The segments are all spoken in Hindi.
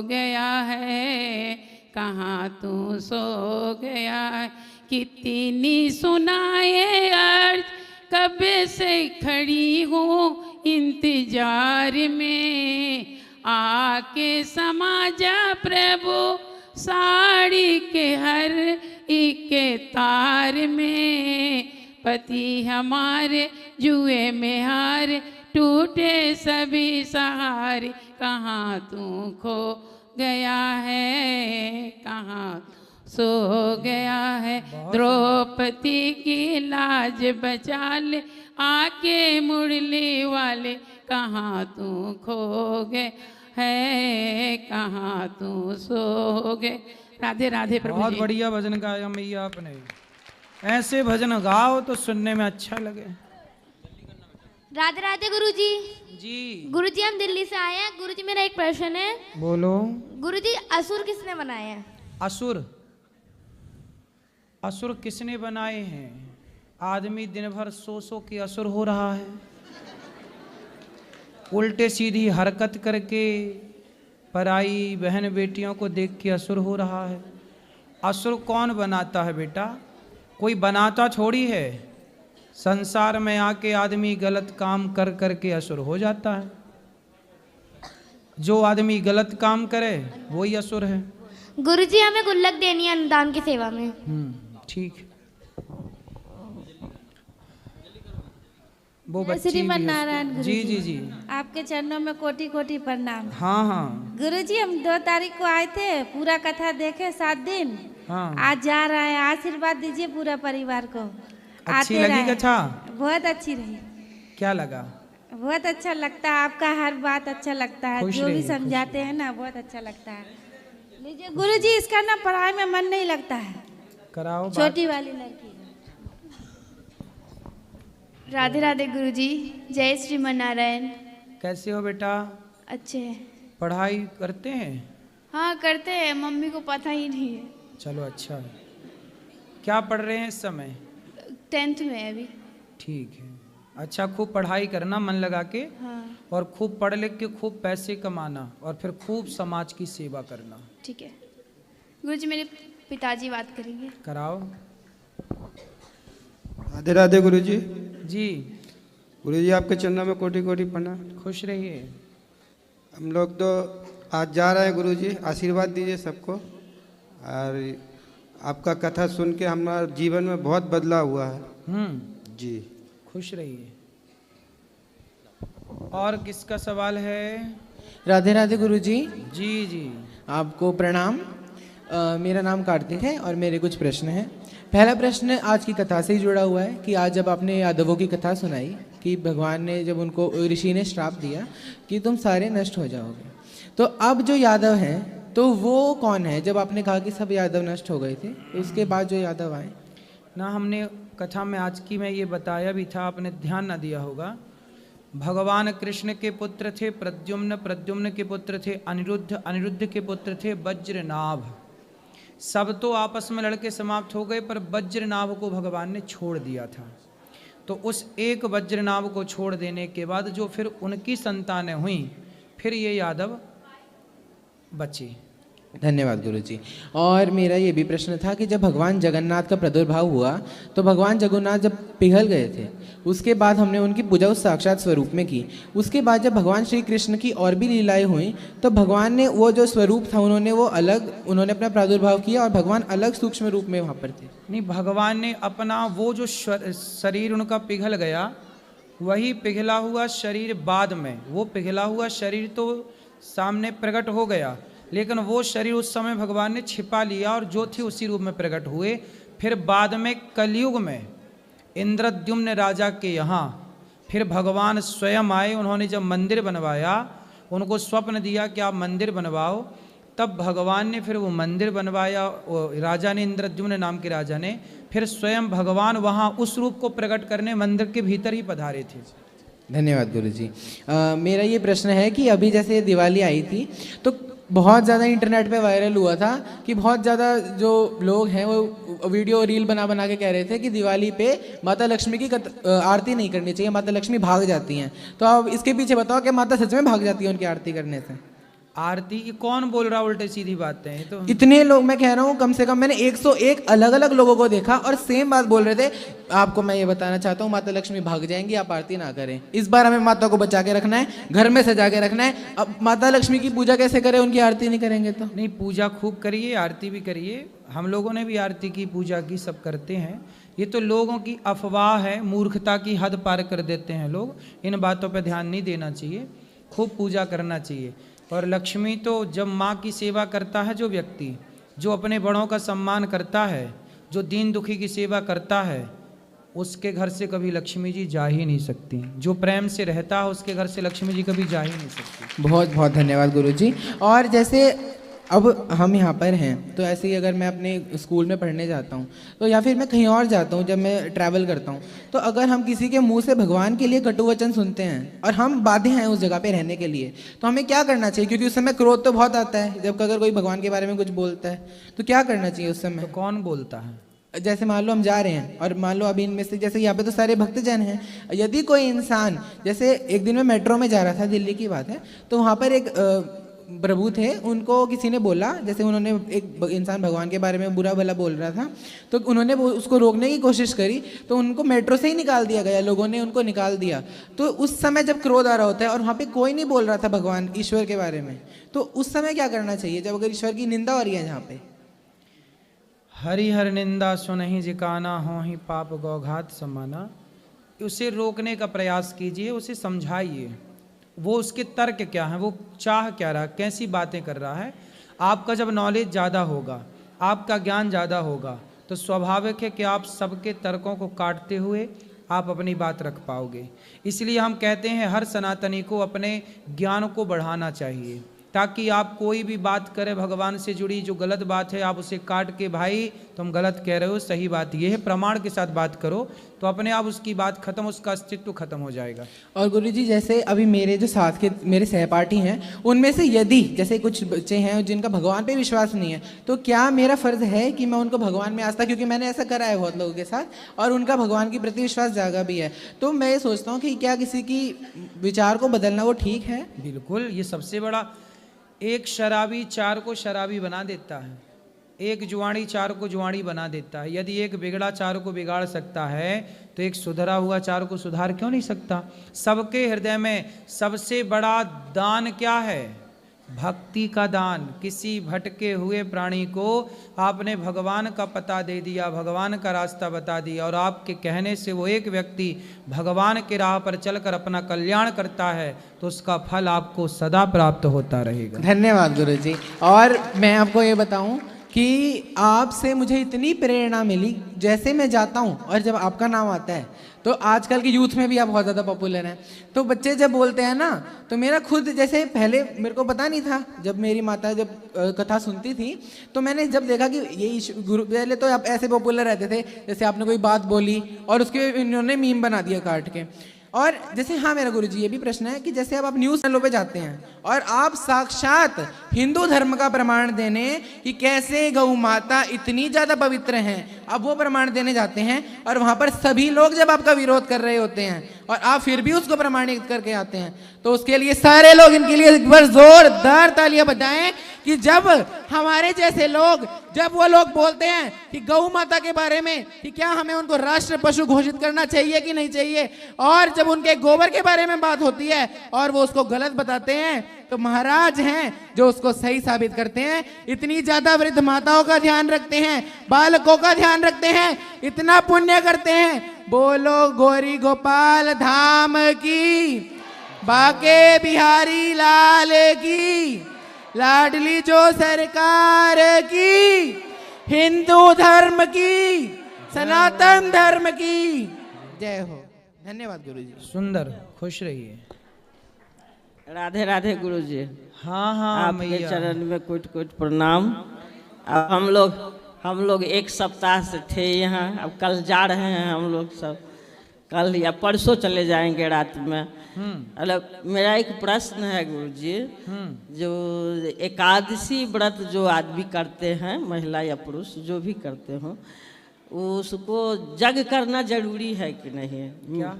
गया है, कहाँ तू सो गया है। कितनी सुनाए अर्ज, कब से खड़ी हूँ इंतजार में, आके समा जा प्रभु साड़ी के हर एक तार में। पति हमारे जुए में हार, टूटे सभी सहारे, कहाँ तू खो गया है, कहाँ सो गया है। द्रौपदी की लाज बचा ले, आके मुरली वाले, कहाँ तू खो गए है, कहाँ तू सो गए। राधे राधे प्रभु जी। बहुत बढ़िया भजन गाया मैया आपने। ऐसे भजन गाओ तो सुनने में अच्छा लगे। राधे राधे गुरुजी। जी गुरुजी हम दिल्ली से आए हैं। गुरुजी मेरा एक प्रश्न है। बोलो। गुरुजी असुर किसने बनाए हैं? असुर, असुर किसने बनाए हैं? आदमी दिन भर सो के असुर हो रहा है, उल्टे सीधी हरकत करके पराई बहन बेटियों को देख के असुर हो रहा है। असुर कौन बनाता है बेटा? कोई बनाता थोड़ी है। संसार में आके आदमी गलत काम कर करके असुर हो जाता है। जो आदमी गलत काम करे वही असुर है। गुरुजी हमें गुल्लक देनी है अनुदान की सेवा में। ठीक है। वो जय बच्ची श्रीमन भी है। नारायण गुरुजी। जी जी जी। आपके चरणों में कोटि कोटि प्रणाम। हाँ हाँ गुरुजी हम 2 तारीख को आए थे, पूरा कथा देखे 7 दिन। हाँ। आज जा रहे हैं, आशीर्वाद दीजिए पूरा परिवार को। अच्छी आते लगी रहे। कथा? बहुत अच्छी रही। क्या लगा? बहुत अच्छा लगता है, आपका हर बात अच्छा लगता है, खुश जो भी रहिए, खुश समझाते हैं ना बहुत अच्छा लगता है। लीजिए गुरुजी, इसका ना पढ़ाई में मन नहीं लगता है। कराओ बात। छोटी वाली लड़की। राधे राधे गुरुजी। जय श्रीमन नारायण। कैसे हो बेटा? अच्छे हैं। पढ़ाई करते हैं? हाँ करते हैं, मम्मी को पता ही नहीं है। चलो अच्छा है। क्या पढ़ रहे हैं इस समय? 10th में है अभी। ठीक है। अच्छा, खूब पढ़ाई करना मन लगा के। हाँ और खूब पढ़ लिख के खूब पैसे कमाना और फिर खूब समाज की सेवा करना। ठीक है। गुरुजी मेरे पिताजी बात करेंगे। कराओ। राधे राधे गुरुजी। जी। गुरुजी आपके चरणों में कोटि कोटि प्रणाम। खुश रहिए। हम लोग तो आज जा रहे हैं गुरुजी, आशीर्वाद दीजिए सबको। और आपका कथा सुन के हमारा जीवन में बहुत बदलाव हुआ है। जी। खुश रहिए। और किसका सवाल है? राधे राधे गुरुजी। जी जी। आपको प्रणाम। मेरा नाम कार्तिक है और मेरे कुछ प्रश्न हैं। पहला प्रश्न आज की कथा से ही जुड़ा हुआ है कि आज जब आपने यादवों की कथा सुनाई कि भगवान ने जब उनको ऋषि ने श्राप दिया कि तुम सारे नष्ट हो जाओगे, तो अब जो यादव हैं तो वो कौन है? जब आपने कहा कि सब यादव नष्ट हो गए थे, उसके बाद जो यादव आए ना, हमने कथा में आज की में ये बताया भी था, आपने ध्यान ना दिया होगा। भगवान कृष्ण के पुत्र थे प्रद्युम्न, प्रद्युम्न के पुत्र थे अनिरुद्ध, अनिरुद्ध के पुत्र थे वज्रनाभ। सब तो आपस में लड़के समाप्त हो गए, पर वज्रनाभ को भगवान ने छोड़ दिया था। तो उस एक वज्रनाभ को छोड़ देने के बाद जो फिर उनकी संतानें हुई, फिर ये यादव बचे। धन्यवाद गुरुजी। और मेरा ये भी प्रश्न था कि जब भगवान जगन्नाथ का प्रादुर्भाव हुआ तो भगवान जगन्नाथ जब पिघल गए थे, उसके बाद हमने उनकी पूजा उस साक्षात स्वरूप में की। उसके बाद जब भगवान श्री कृष्ण की और भी लीलाएं हुई तो भगवान ने वो जो स्वरूप था उन्होंने अपना प्रादुर्भाव किया और भगवान अलग सूक्ष्म रूप में वहाँ पर थे। नहीं, भगवान ने अपना वो जो शरीर उनका पिघल गया, वही पिघला हुआ शरीर बाद में, वो पिघला हुआ शरीर तो सामने प्रकट हो गया, लेकिन वो शरीर उस समय भगवान ने छिपा लिया और जो थी उसी रूप में प्रकट हुए। फिर बाद में कलयुग में इंद्रद्युम्न राजा के यहाँ फिर भगवान स्वयं आए। उन्होंने जब मंदिर बनवाया, उनको स्वप्न दिया कि आप मंदिर बनवाओ, तब भगवान ने फिर वो मंदिर बनवाया। राजा ने, इंद्रद्युम्न नाम के राजा ने, फिर स्वयं भगवान वहाँ उस रूप को प्रकट करने मंदिर के भीतर ही पधारे थे। धन्यवाद गुरुजी। मेरा ये प्रश्न है कि अभी जैसे दिवाली आई थी तो बहुत ज़्यादा इंटरनेट पे वायरल हुआ था कि बहुत ज़्यादा जो लोग हैं वो वीडियो रील बना बना के कह रहे थे कि दिवाली पे माता लक्ष्मी की आरती नहीं करनी चाहिए, माता लक्ष्मी भाग जाती हैं। तो अब इसके पीछे बताओ कि माता सच में भाग जाती है उनकी आरती करने से? आरती, ये कौन बोल रहा उल्टे सीधी बातें, ये तो इतने लोग, मैं कह रहा हूँ कम से कम मैंने 101 अलग अलग लोगों को देखा और सेम बात बोल रहे थे। आपको मैं ये बताना चाहता हूँ, माता लक्ष्मी भाग जाएंगी, आप आरती ना करें। इस बार हमें माता को बचा के रखना है, घर में सजा के रखना है। अब माता लक्ष्मी की पूजा कैसे करें, उनकी आरती नहीं करेंगे तो? नहीं, पूजा खूब करिए, आरती भी करिए। हम लोगों ने भी आरती की, पूजा की, सब करते हैं। ये तो लोगों की अफवाह है, मूर्खता की हद पार कर देते हैं लोग। इन बातों पर ध्यान नहीं देना चाहिए, खूब पूजा करना चाहिए। और लक्ष्मी तो जब माँ की सेवा करता है जो व्यक्ति, जो अपने बड़ों का सम्मान करता है, जो दीन दुखी की सेवा करता है, उसके घर से कभी लक्ष्मी जी जा ही नहीं सकती। जो प्रेम से रहता है उसके घर से लक्ष्मी जी कभी जा ही नहीं सकती। बहुत बहुत धन्यवाद गुरुजी। और जैसे अब हम यहाँ पर हैं, तो ऐसे ही अगर मैं अपने स्कूल में पढ़ने जाता हूँ तो या फिर मैं कहीं और जाता हूँ, जब मैं ट्रैवल करता हूँ, तो अगर हम किसी के मुंह से भगवान के लिए कटु वचन सुनते हैं और हम बाध्य हैं उस जगह पे रहने के लिए, तो हमें क्या करना चाहिए? क्योंकि उस समय क्रोध तो बहुत आता है जब अगर कोई भगवान के बारे में कुछ बोलता है, तो क्या करना चाहिए उस समय? तो कौन बोलता है? जैसे मान लो हम जा रहे हैं और मान लो अभी इनमें से, जैसे यहाँ पे तो सारे भक्तजन हैं, यदि कोई इंसान, जैसे एक दिन मैं मेट्रो में जा रहा था, दिल्ली की बात है, तो वहाँ पर एक प्रभु थे, उनको किसी ने बोला, जैसे उन्होंने एक इंसान भगवान के बारे में बुरा भला बोल रहा था, तो उन्होंने उसको रोकने की कोशिश करी, तो उनको मेट्रो से ही निकाल दिया गया, लोगों ने उनको निकाल दिया। तो उस समय जब क्रोध आ रहा होता है और वहाँ पे कोई नहीं बोल रहा था भगवान ईश्वर के बारे में, तो उस समय क्या करना चाहिए जब अगर ईश्वर की निंदा हो रही है जहाँ पे? हरि हर निंदा सुनहि जिकाना, हो ही पाप गौघात समाना। उसे रोकने का प्रयास कीजिए, उसे समझाइए, वो उसके तर्क क्या है, वो चाह क्या रहा, कैसी बातें कर रहा है। आपका जब नॉलेज ज़्यादा होगा, आपका ज्ञान ज़्यादा होगा, तो स्वाभाविक है कि आप सबके तर्कों को काटते हुए आप अपनी बात रख पाओगे। इसलिए हम कहते हैं हर सनातनी को अपने ज्ञान को बढ़ाना चाहिए, ताकि आप कोई भी बात करें भगवान से जुड़ी जो गलत बात है, आप उसे काट के भाई तुम गलत कह रहे हो, सही बात ये है, प्रमाण के साथ बात करो, तो अपने आप उसकी बात खत्म, उसका अस्तित्व खत्म हो जाएगा। और गुरुजी जैसे अभी मेरे जो साथ के मेरे सहपाठी हैं, उनमें से यदि जैसे कुछ बच्चे हैं जिनका भगवान पे विश्वास नहीं है, तो क्या मेरा फर्ज है कि मैं उनको भगवान में आस्था, क्योंकि मैंने ऐसा करा है बहुत लोगों के साथ और उनका भगवान के प्रति विश्वास जागा भी है, तो मैं ये सोचता हूँ कि क्या किसी की विचार को बदलना वो ठीक है? बिल्कुल, ये सबसे बड़ा, एक शराबी चार को शराबी बना देता है, एक जुआड़ी चार को जुआड़ी बना देता है। यदि एक बिगड़ा चार को बिगाड़ सकता है, तो एक सुधरा हुआ चार को सुधार क्यों नहीं सकता? सबके हृदय में सबसे बड़ा दान क्या है? भक्ति का दान। किसी भटके हुए प्राणी को आपने भगवान का पता दे दिया, भगवान का रास्ता बता दिया, और आपके कहने से वो एक व्यक्ति भगवान के राह पर चलकर अपना कल्याण करता है, तो उसका फल आपको सदा प्राप्त होता रहेगा। धन्यवाद गुरुजी। और मैं आपको ये बताऊं कि आपसे मुझे इतनी प्रेरणा मिली, जैसे मैं जाता हूं और जब आपका नाम आता है, तो आजकल की यूथ में भी आप बहुत ज़्यादा पॉपुलर हैं, तो बच्चे जब बोलते हैं ना, तो मेरा खुद, जैसे पहले मेरे को पता नहीं था, जब मेरी माता जब कथा सुनती थी, तो मैंने जब देखा कि ये गुरु, पहले तो आप ऐसे पॉपुलर रहते थे, जैसे आपने कोई बात बोली और उसके इन्होंने मीम बना दिया काट के। और जैसे, हाँ मेरा गुरुजी ये भी प्रश्न है कि जैसे अब आप न्यूज़ चैनलों पे जाते हैं और आप साक्षात हिंदू धर्म का प्रमाण देने कि कैसे गौ माता इतनी ज़्यादा पवित्र हैं, अब वो प्रमाण देने जाते हैं, और वहाँ पर सभी लोग जब आपका विरोध कर रहे होते हैं और आप फिर भी उसको प्रमाणित करके आते हैं, तो उसके लिए सारे लोग इनके लिए एक बार जोरदार तालियां बजाएं कि जब हमारे जैसे लोग, जब वो लोग बोलते हैं कि गौ माता के बारे में कि क्या हमें उनको राष्ट्र पशु घोषित करना चाहिए कि नहीं चाहिए, और जब उनके गोबर के बारे में बात होती है और वो उसको गलत बताते हैं, तो महाराज हैं जो उसको सही साबित करते हैं। इतनी ज्यादा वृद्ध माताओं का ध्यान रखते हैं, बालकों का ध्यान रखते हैं, इतना पुण्य करते हैं। बोलो गौरी गोपाल धाम की, बाके बिहारी लाल की, लाडली जो सरकार की, हिंदू धर्म की, सनातन धर्म की जय हो। धन्यवाद गुरुजी। सुंदर, खुश रहिए। राधे राधे गुरुजी। हाँ हाँ आपके मैया, चरण में कोट कोट प्रणाम। अब हम लोग एक सप्ताह से थे यहाँ, अब कल जा रहे हैं हम लोग सब, कल या परसों चले जाएंगे रात में। मतलब मेरा एक प्रश्न है गुरुजी, जो एकादशी व्रत जो आदमी करते हैं, महिला या पुरुष जो भी करते हो, उसको जग करना जरूरी है कि नहीं? क्या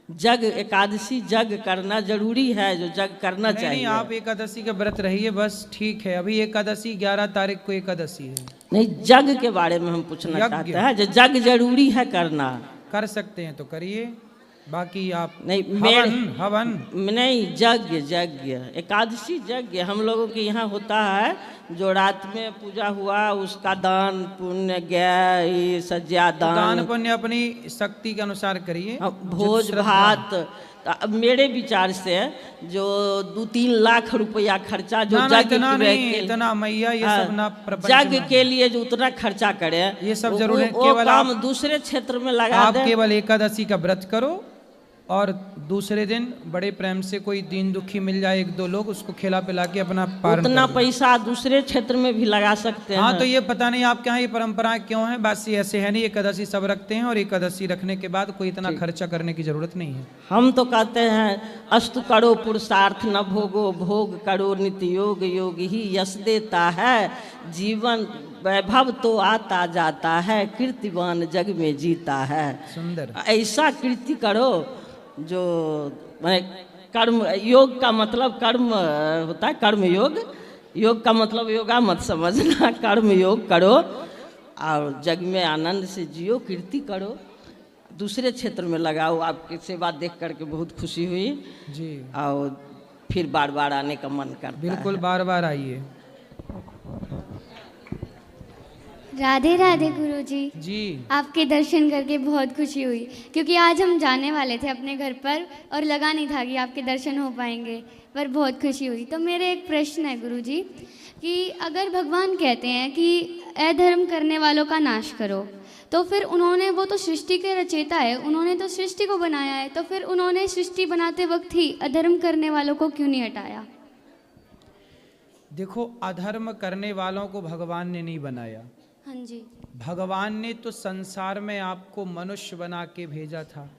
जग एकादशी जग करना जरूरी है, जो जग करना नहीं चाहिए। आप एकादशी का व्रत रहिए बस, ठीक है। अभी एकादशी 11 तारीख को एकादशी है। नहीं, जग के बारे में हम पूछना यज्ञ। चाहते हैं, जो जग जरूरी है करना। कर सकते हैं तो करिए, बाकी आप नहीं हवन नहीं, यज्ञ यज्ञ एकादशी यज्ञ हम लोगों के यहाँ होता है। जो रात में पूजा हुआ उसका दान पुण्य गया सज्जा दान पुण्य अपनी शक्ति के अनुसार करिए। भोज भात। तो अब मेरे विचार से जो 2-3 लाख रुपया खर्चा जो ना, जग इतना के नहीं, इतना मैया ये सब ना प्रपंच जग में। के लिए जो उतना खर्चा करे ये सब जरूर है। वो केवल काम आप दूसरे क्षेत्र में लगा आप दे। केवल एकादशी का व्रत करो और दूसरे दिन बड़े प्रेम से कोई दीन दुखी मिल जाए 1-2 लोग, उसको खिला पिला के अपना पारण उतना कर लो। पैसा दूसरे क्षेत्र में भी लगा सकते हैं। हाँ, तो ये पता नहीं आपके यहाँ ये परंपराएं क्यों है, बस ये ऐसे है नहीं। एकादशी सब रखते हैं और एकादशी रखने के बाद कोई इतना खर्चा करने की जरूरत नहीं है। हम तो कहते हैं अस्तु करो पुरुषार्थ न भोगो, भोग करो नित्य योग, योग ही यश देता है। जीवन वैभव तो आता जाता है, कीर्तिवान जग में जीता है। सुंदर। ऐसा कीर्ति करो जो कर्म योग का मतलब कर्म होता है, कर्म योग। योग का मतलब योगा मत समझना, कर्म योग करो और जग में आनंद से जियो, कीर्ति करो, दूसरे क्षेत्र में लगाओ। आपकी सेवा देख करके बहुत खुशी हुई जी, और फिर बार बार आने का मन करता है। बिल्कुल बार बार आइए। राधे राधे गुरुजी। जी, आपके दर्शन करके बहुत खुशी हुई, क्योंकि आज हम जाने वाले थे अपने घर पर और लगा नहीं था कि आपके दर्शन हो पाएंगे, पर बहुत खुशी हुई। तो मेरे एक प्रश्न है गुरुजी कि अगर भगवान कहते हैं कि अधर्म करने वालों का नाश करो, तो फिर उन्होंने, वो तो सृष्टि के रचयिता है, उन्होंने तो सृष्टि को बनाया है, तो फिर उन्होंने सृष्टि बनाते वक्त ही अधर्म करने वालों को क्यों नहीं हटाया? देखो, अधर्म करने वालों को भगवान ने नहीं बनाया। हाँ जी। भगवान ने तो संसार में आपको मनुष्य बना के भेजा था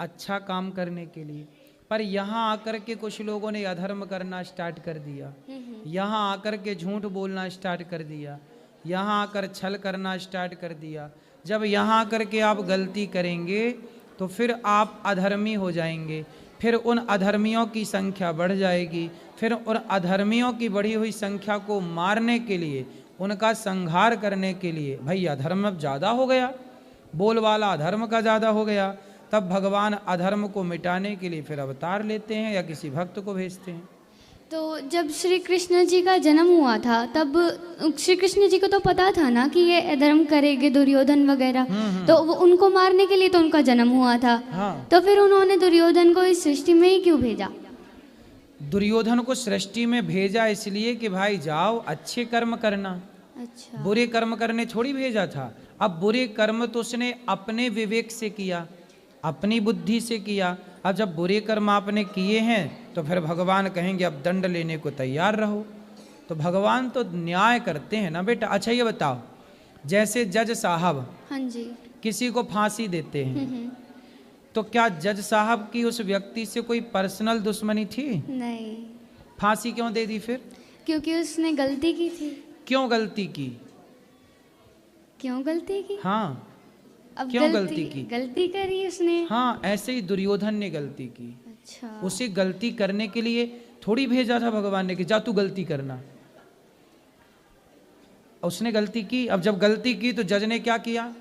अच्छा काम करने के लिए, पर यहाँ आकर के कुछ लोगों ने अधर्म करना स्टार्ट कर दिया। यहाँ आकर के झूठ बोलना स्टार्ट कर दिया, यहाँ आकर छल करना स्टार्ट कर दिया। जब यहाँ आकर के आप गलती करेंगे तो फिर आप अधर्मी हो जाएंगे, फिर उन अधर्मियों की संख्या बढ़ जाएगी, फिर उन अधर्मियों की बढ़ी हुई संख्या को मारने के लिए, उनका संहार करने के लिए, भाई अधर्म अब ज़्यादा हो गया, बोलवाला अधर्म का ज़्यादा हो गया, तब भगवान अधर्म को मिटाने के लिए फिर अवतार लेते हैं या किसी भक्त को भेजते हैं। तो जब श्री कृष्ण जी का जन्म हुआ था तब श्री कृष्ण जी को तो पता था ना कि ये अधर्म करेंगे दुर्योधन वगैरह, तो वो उनको मारने के लिए तो उनका जन्म हुआ था। हाँ। तो फिर उन्होंने दुर्योधन को इस सृष्टि में ही क्यों भेजा? दुर्योधन को सृष्टि में भेजा इसलिए कि भाई जाओ अच्छे कर्म करना, अच्छा। बुरे कर्म करने थोड़ी भेजा था। अब बुरे कर्म तो उसने अपने विवेक से किया, अपनी बुद्धि से किया। अब जब बुरे कर्म आपने किए हैं तो फिर भगवान कहेंगे अब दंड लेने को तैयार रहो। तो भगवान तो न्याय करते हैं ना बेटा। अच्छा ये बताओ, जैसे जज साहब हाँ जी। किसी को फांसी देते हैं, तो क्या जज साहब की उस व्यक्ति से कोई पर्सनल दुश्मनी थी? नहीं। फांसी क्यों दे दी फिर? क्योंकि उसने गलती की थी। क्यों गलती की? क्यों गलती की? हाँ, अब क्यों गलती की? गलती करी उसने। हाँ, ऐसे ही दुर्योधन ने गलती की। अच्छा। उसे गलती करने के लिए थोड़ी भेजा था भगवान ने कि जा तू गलती करना। उसने गलती की। अब जब गलती की तो जज ने क्या किया?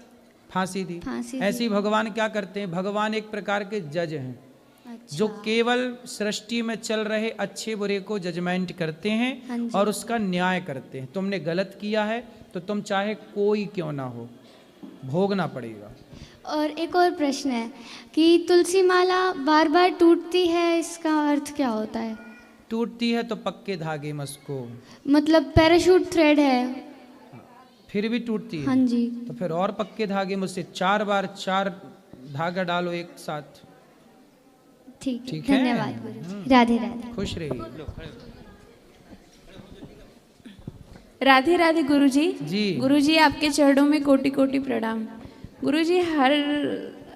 फांसी दी। ऐसे ही भगवान क्या करते हैं? भगवान एक प्रकार के जज हैं। अच्छा। जो केवल सृष्टि में चल रहे अच्छे बुरे को जजमेंट करते हैं और उसका न्याय करते हैं। तुमने गलत किया है तो तुम चाहे कोई क्यों ना हो भोगना पड़ेगा। और एक और प्रश्न है कि तुलसी माला बार बार टूटती है, इसका अर्थ क्या होता है? टूटती है तो पक्के धागे में उसको, मतलब पैराशूट थ्रेड है फिर भी टूटती है। हाँ जी। तो फिर और पक्के धागे में उससे 4 बार 4 धागा डालो एक साथ। ठीक है। धन्यवाद गुरुजी। राधे राधे। खुश रहिए। राधे राधे गुरुजी। जी। गुरुजी आपके चरणों में कोटि कोटि प्रणाम। गुरुजी हर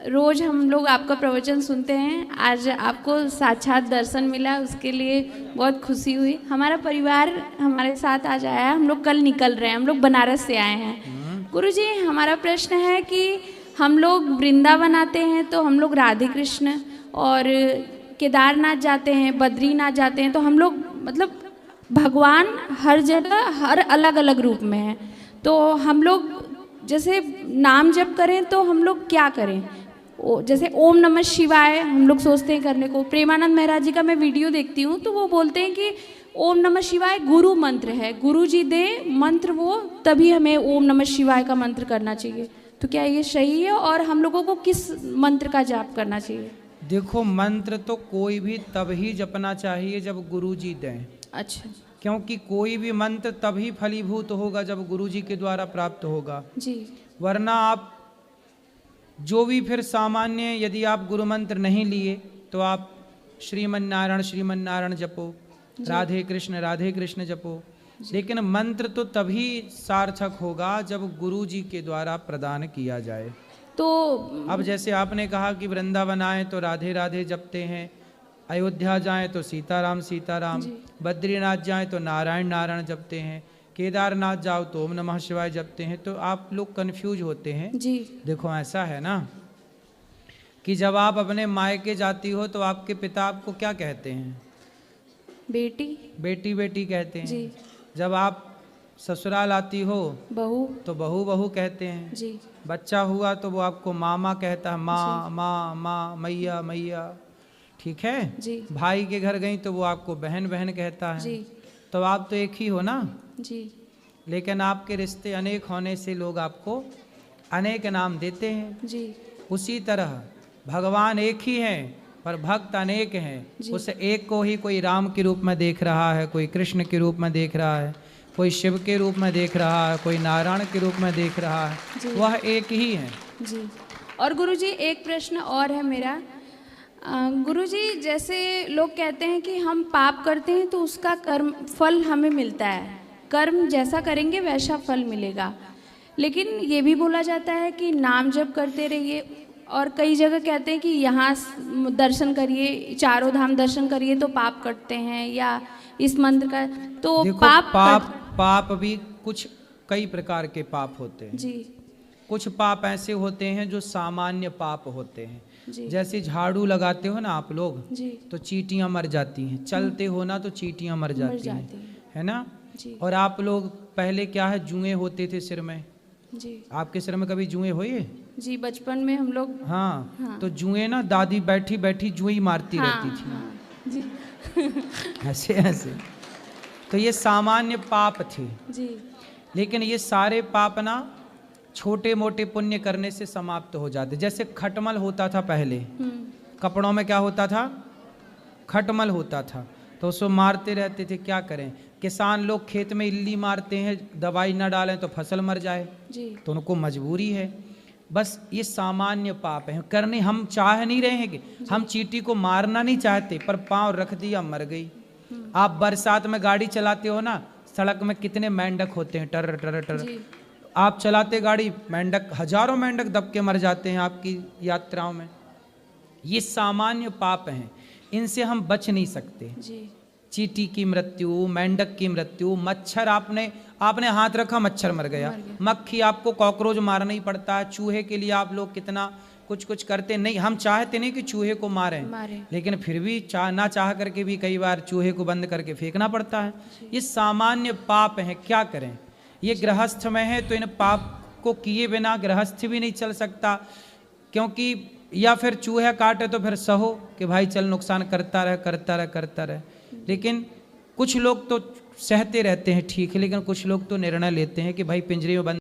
रोज हम लोग आपका प्रवचन सुनते हैं, आज आपको साक्षात दर्शन मिला, उसके लिए बहुत खुशी हुई। हमारा परिवार हमारे साथ आज आया है, हम लोग कल निकल रहे हैं, हम लोग बनारस से आए हैं। गुरुजी हमारा प्रश्न है कि हम लोग वृंदावन आते हैं तो हम लोग राधे कृष्ण और केदारनाथ जाते हैं, बद्रीनाथ जाते हैं, तो हम लोग मतलब भगवान हर जगह हर अलग अलग रूप में है। तो हम लोग जैसे नाम जप करें तो हम लोग क्या करें? जैसे ओम नमः शिवाय हम लोग सोचते हैं करने को। प्रेमानंद महाराज जी का मैं वीडियो देखती हूँ तो वो बोलते हैं कि ओम नमः शिवाय गुरु मंत्र है, गुरु जी दे मंत्र वो, तभी हमें ओम नमः शिवाय का मंत्र करना चाहिए। तो क्या ये सही है और हम लोगों को किस मंत्र का जाप करना चाहिए? देखो, मंत्र तो कोई भी तभी जपना चाहिए जब गुरु जी दें। अच्छा क्योंकि कोई भी मंत्र तभी फलीभूत होगा जब गुरु जी के द्वारा प्राप्त होगा जी। वरना आप जो भी फिर सामान्य, यदि आप गुरु मंत्र नहीं लिए तो आप श्रीमन नारायण जपो, राधे कृष्ण जपो, लेकिन मंत्र तो तभी सार्थक होगा जब गुरु जी के द्वारा प्रदान किया जाए। तो अब जैसे आपने कहा कि वृंदावन आए तो राधे राधे जपते हैं, अयोध्या जाएं तो सीताराम सीताराम, बद्रीनाथ जाएं तो नारायण नारायण जपते हैं, केदारनाथ जाओ तो ओम नमः शिवाय जपते हैं, तो आप लोग कंफ्यूज होते हैं जी। देखो ऐसा है ना कि जब आप अपने मायके जाती हो तो आपके पिता आपको क्या कहते हैं? बेटी बेटी बेटी कहते हैं जी। जब आप ससुराल आती हो बहू तो बहू बहू कहते हैं। जी। बच्चा हुआ तो वो आपको मामा कहता है, माँ माँ माँ, मैया मैया, ठीक है जी। भाई के घर गई तो वो आपको बहन बहन कहता है। जी। तो आप तो एक ही हो ना जी। लेकिन आपके रिश्ते अनेक होने से लोग आपको अनेक नाम देते हैं। जी। उसी तरह भगवान एक ही हैं पर भक्त अनेक हैं। उस एक को ही कोई राम के रूप में देख रहा है, कोई कृष्ण के रूप में देख रहा है, कोई शिव के रूप में देख रहा है, कोई नारायण के रूप में देख रहा है, वह एक ही है। जी। और गुरुजी एक प्रश्न और है मेरा। गुरुजी जैसे लोग कहते हैं कि हम पाप करते हैं तो उसका कर्म फल हमें मिलता है, कर्म जैसा करेंगे वैसा फल मिलेगा, लेकिन ये भी बोला जाता है कि नाम जप करते रहिए, और कई जगह कहते हैं कि यहाँ दर्शन करिए, चारों धाम दर्शन करिए तो पाप कटते हैं, या इस मंत्र का तो देखो, पाप भी कुछ कई प्रकार के पाप होते हैं जी। कुछ पाप ऐसे होते हैं जो सामान्य पाप होते हैं। जी। जैसे झाड़ू लगाते हो ना आप लोग जी। तो चींटियां मर जाती हैं, चलते हो ना तो चींटियां मर जाती हैं, है ना जी। और आप लोग पहले क्या है, जुएं होते थे सिर में। जी। आपके सिर में कभी जुएं हुए? जी बचपन में हम लोग हाँ। तो जुएं ना दादी बैठी बैठी जुएं मारती रहती थी। हाँ। जी। ऐसे ऐसे तो ये सामान्य पाप थे। जी। लेकिन ये सारे पाप ना छोटे मोटे पुण्य करने से समाप्त हो जाते। जैसे खटमल होता था पहले, कपड़ों में क्या होता था, खटमल होता था, तो उसको मारते रहते थे। क्या करें, किसान लोग खेत में इल्ली मारते हैं, दवाई ना डालें तो फसल मर जाए जी। तो उनको मजबूरी है। बस ये सामान्य पाप है, करने हम चाह नहीं रहे हैं कि हम चींटी को मारना नहीं चाहते पर पांव रख दिया मर गई। आप बरसात में गाड़ी चलाते हो ना, सड़क में कितने मेंढक होते हैं, टर टर टर, आप चलाते गाड़ी, मेंढक हजारों मेंढक दब के मर जाते हैं आपकी यात्राओं में। ये सामान्य पाप हैं, इनसे हम बच नहीं सकते जी। चींटी की मृत्यु, मेंढक की मृत्यु, मच्छर आपने हाथ रखा मच्छर मर गया, मक्खी आपको कॉकरोच मारना ही पड़ता है, चूहे के लिए आप लोग कितना कुछ करते नहीं। हम चाहते नहीं कि चूहे को मारें। लेकिन फिर भी ना चाह करके भी कई बार चूहे को बंद करके फेंकना पड़ता है। ये सामान्य पाप हैं, क्या करें। ये गृहस्थ में है तो इन पाप को किए बिना गृहस्थ भी नहीं चल सकता, क्योंकि या फिर चूहे काटे तो फिर सहो कि भाई चल नुकसान करता रहे। लेकिन कुछ लोग तो सहते रहते हैं, ठीक है, लेकिन कुछ लोग तो निर्णय लेते हैं कि भाई पिंजरे में बंद